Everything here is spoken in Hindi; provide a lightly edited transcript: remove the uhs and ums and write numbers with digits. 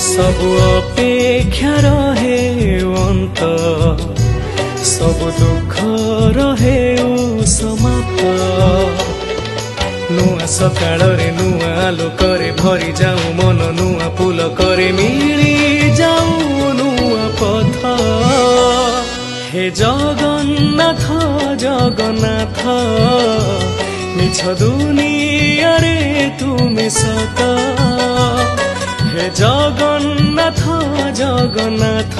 सब अपेक्षा रहे अंत सब दुख रहे समाप्त नुआ सकाल नुआ आलोकरे भरी जाऊं मन नुआ पुलकरे मिली जाऊं नुआ पथ हे जगन्नाथ जगन्नाथ मिछ दुनिया रे तुमे सत हे जगन्नाथ जगन्नाथ